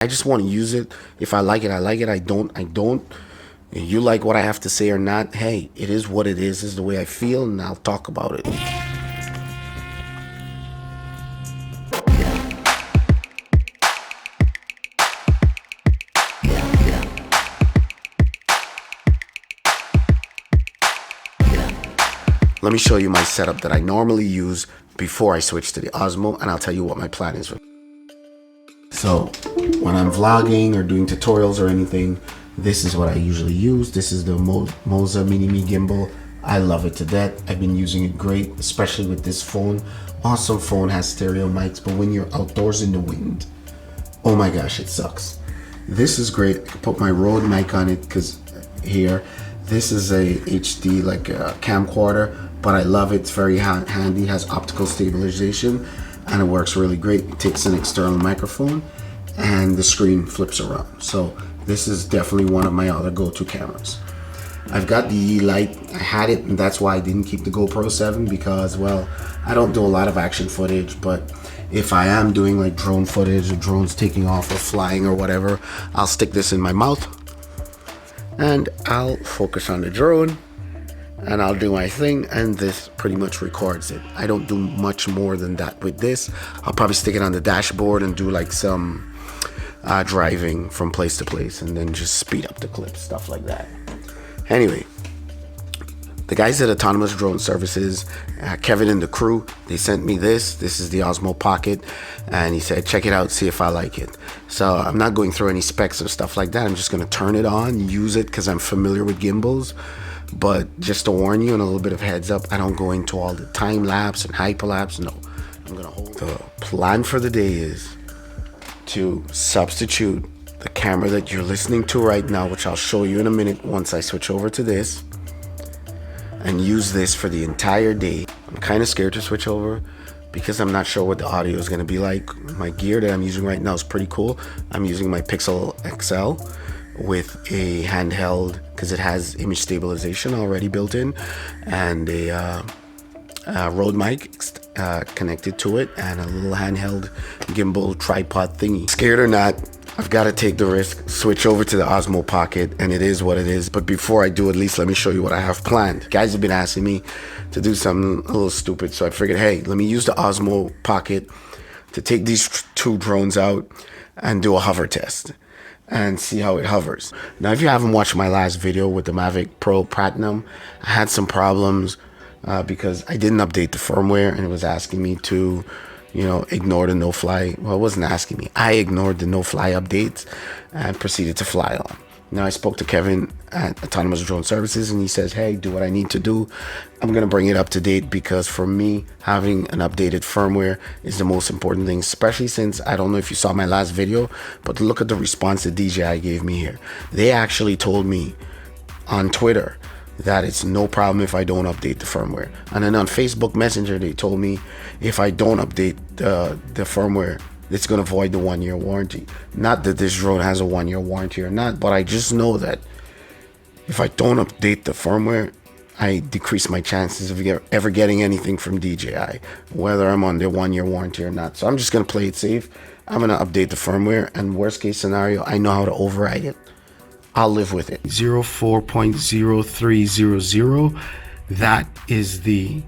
I just want to use it. If I like it, I like it. I don't, I don't. If you like what I have to say or not, hey, it is what it is. This is the way I feel, and I'll talk about it. Let me show you my setup that I normally use before I switch to the Osmo, and I'll tell you what my plan is. So when I'm vlogging or doing tutorials or anything, this is what I usually use. This is the Moza Mini Me Gimbal. I love it to death. I've been using it great, especially with this phone. Awesome phone, has stereo mics, but when you're outdoors in the wind, oh my gosh, it sucks. This is great. I can put my Rode mic on it because here, this is a HD like a camcorder, but I love it. It's very handy, has optical stabilization, and it works really great. It takes an external microphone and the screen flips around. So this is definitely one of my other go-to cameras. I've got the E-Lite. I had it, and that's why I didn't keep the GoPro 7 because, well, I don't do a lot of action footage, but if I am doing like drone footage or drones taking off or flying or whatever, I'll stick this in my mouth and I'll focus on the drone and I'll do my thing, and this pretty much records it. I don't do much more than that with this. I'll probably stick it on the dashboard and do like some driving from place to place and then just speed up the clip, stuff like that. Anyway, the guys at Autonomous Drone Services, Kevin and the crew, they sent me this. This is the Osmo Pocket, and he said, check it out, see if I like it. So I'm not going through any specs or stuff like that. I'm just gonna turn it on, use it because I'm familiar with gimbals. But just to warn you and a little bit of heads up, I don't go into all the time lapse and hyperlapse. No, I'm gonna hold. The plan for the day is to substitute the camera that you're listening to right now, which I'll show you in a minute once I switch over to this, and use this for the entire day. I'm kind of scared to switch over because I'm not sure what the audio is going to be like. My gear that I'm using right now is pretty cool. I'm using my Pixel XL with a handheld because it has image stabilization already built in, and a Rode mic connected to it, and a little handheld gimbal tripod thingy. Scared or not, I've got to take the risk, switch over to the Osmo Pocket, and it is what it is. But before I do, at least let me show you what I have planned. Guys have been asking me to do something a little stupid, so I figured, hey, let me use the Osmo Pocket to take these two drones out and do a hover test and see how it hovers. Now, if you haven't watched my last video with the Mavic Pro Platinum, I had some problems because I didn't update the firmware, and it was asking me to, you know, ignore the no-fly. Well, it wasn't asking me. I ignored the no-fly updates and proceeded to fly on. Now, I spoke to Kevin at Autonomous Drone Services, and he says, hey, do what I need to do. I'm going to bring it up to date because for me, having an updated firmware is the most important thing, especially since, I don't know if you saw my last video, but look at the response that DJI gave me here. They actually told me on Twitter that it's no problem if I don't update the firmware. And then on Facebook Messenger, they told me if I don't update the firmware, it's going to void the 1-year warranty. Not that this drone has a 1-year warranty or not, but I just know that if I don't update the firmware, I decrease my chances of ever getting anything from DJI, whether I'm on their 1-year warranty or not. So I'm just going to play it safe. I'm going to update the firmware, and worst case scenario, I know how to override it. I'll live with it. 04.0300. That is the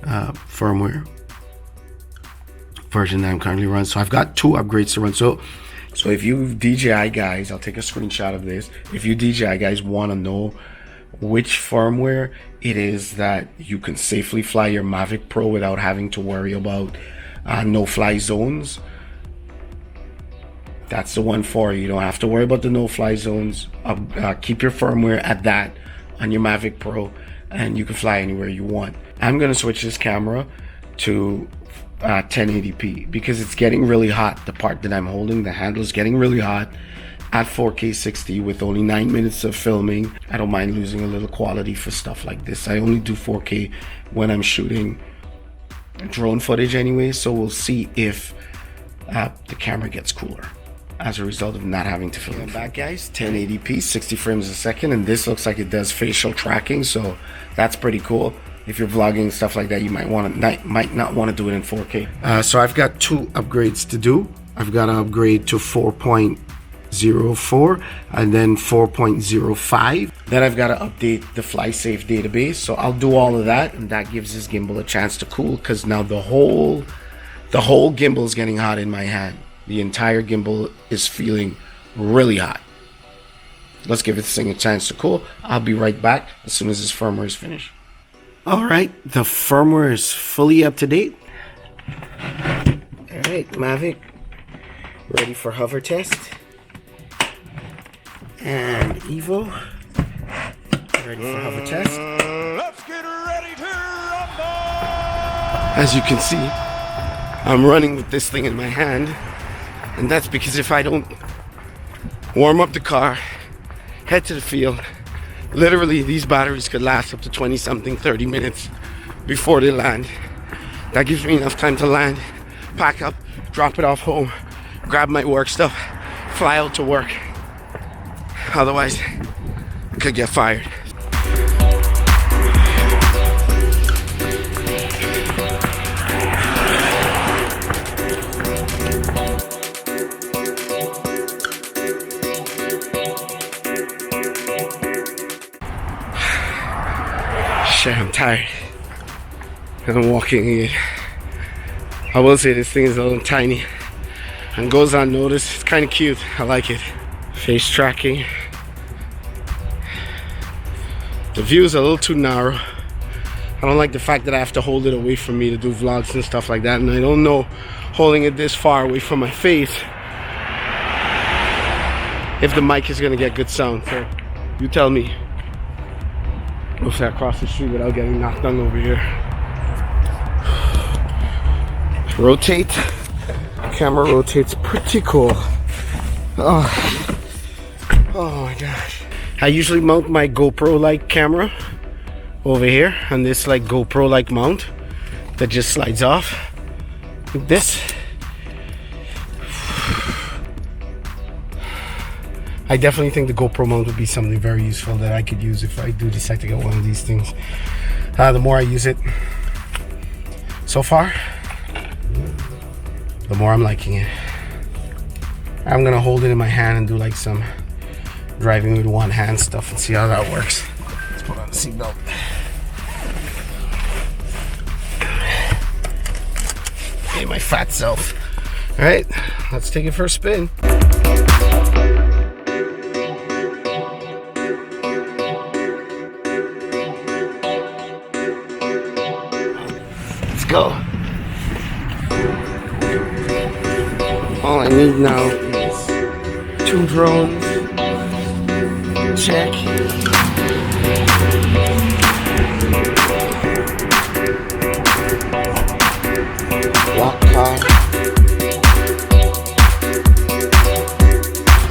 firmware version that I'm currently running. So I've got 2 upgrades to run. So if you DJI guys, I'll take a screenshot of this. If you DJI guys want to know which firmware it is that you can safely fly your Mavic Pro without having to worry about no-fly zones, that's the one for you. You don't have to worry about the no-fly zones. Keep your firmware at that on your Mavic Pro, and you can fly anywhere you want. I'm going to switch this camera to 1080p because it's getting really hot. The part that I'm holding, the handle, is getting really hot at 4K 60 with only 9 minutes of filming. I don't mind losing a little quality for stuff like this. I only do 4K when I'm shooting drone footage anyway, so we'll see if the camera gets cooler as a result of not having to film. Back guys, 1080p, 60 frames a second, and this looks like it does facial tracking, so that's pretty cool. If you're vlogging and stuff like that, you might not want to do it in 4K. So I've got 2 upgrades to do. I've got to upgrade to 4.04 and then 4.05. Then I've got to update the FlySafe database. So I'll do all of that, and that gives this gimbal a chance to cool, because now the whole gimbal is getting hot in my hand. The entire gimbal is feeling really hot. Let's give this thing a chance to cool. I'll be right back as soon as this firmware is finished. All right, the firmware is fully up to date. All right, Mavic, ready for hover test. And Evo, ready for hover test. Let's get ready to rumble! As you can see, I'm running with this thing in my hand, and that's because if I don't warm up the car, head to the field, literally these batteries could last up to 20-something, 30 minutes before they land. That gives me enough time to land, pack up, drop it off home, grab my work stuff, fly out to work. Otherwise, I could get fired. Shit, I'm tired. I'm walking again. I will say this thing is a little tiny and goes unnoticed. It's kind of cute. I like it. Face tracking. The view is a little too narrow. I don't like the fact that I have to hold it away from me to do vlogs and stuff like that, and I don't know, holding it this far away from my face, if the mic is gonna get good sound. So you tell me. If I cross the street without getting knocked down over here. Rotate. Camera rotates pretty cool. Oh my gosh. I usually mount my GoPro-like camera over here on this like GoPro-like mount that just slides off like this. I definitely think the GoPro mount would be something very useful that I could use if I do decide to get one of these things. The more I use it so far, the more I'm liking it. I'm gonna hold it in my hand and do like some driving with one hand stuff and see how that works. Let's put on the seatbelt. Hey, my fat self. All right, let's take it for a spin. Let's go. All I need now is 2 drones. Check. Walk car.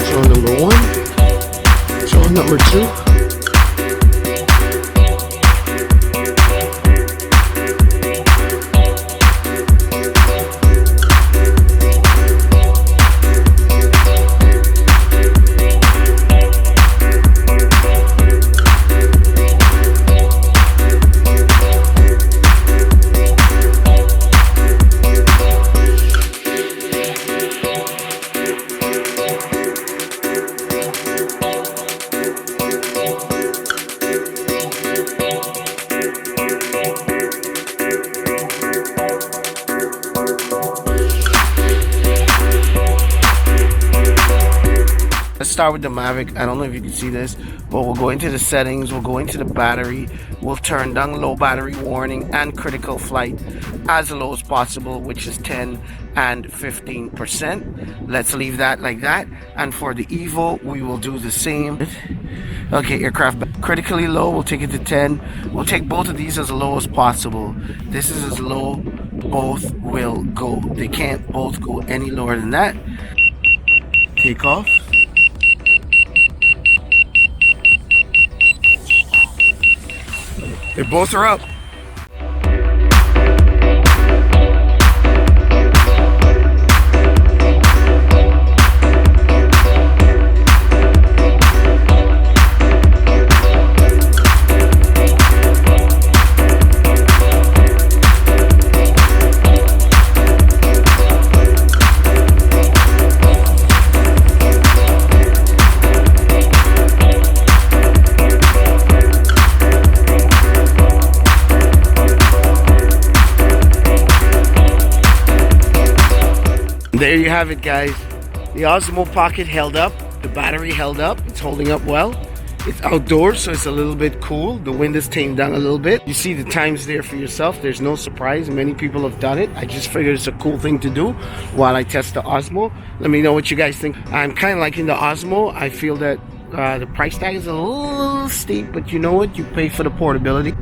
Drone number 1. Drone number 2. Let's start with the Mavic. I don't know if you can see this, but we'll go into the settings, we'll go into the battery, we'll turn down low battery warning and critical flight as low as possible, which is 10 and 15%. Let's leave that like that. And for the Evo, we will do the same. Okay, aircraft critically low, we'll take it to 10. We'll take both of these as low as possible. This is as low, both will go. They can't both go any lower than that. Take off. They both are up. you have it, guys. The Osmo Pocket held up. The battery held up. It's holding up well. It's outdoors, so it's a little bit cool. The wind is tamed down a little bit. You see the times there for yourself. There's no surprise. Many people have done it. I just figured it's a cool thing to do while I test the Osmo. Let me know what you guys think. I'm kind of liking the Osmo. I feel that the price tag is a little steep, but you know what? You pay for the portability.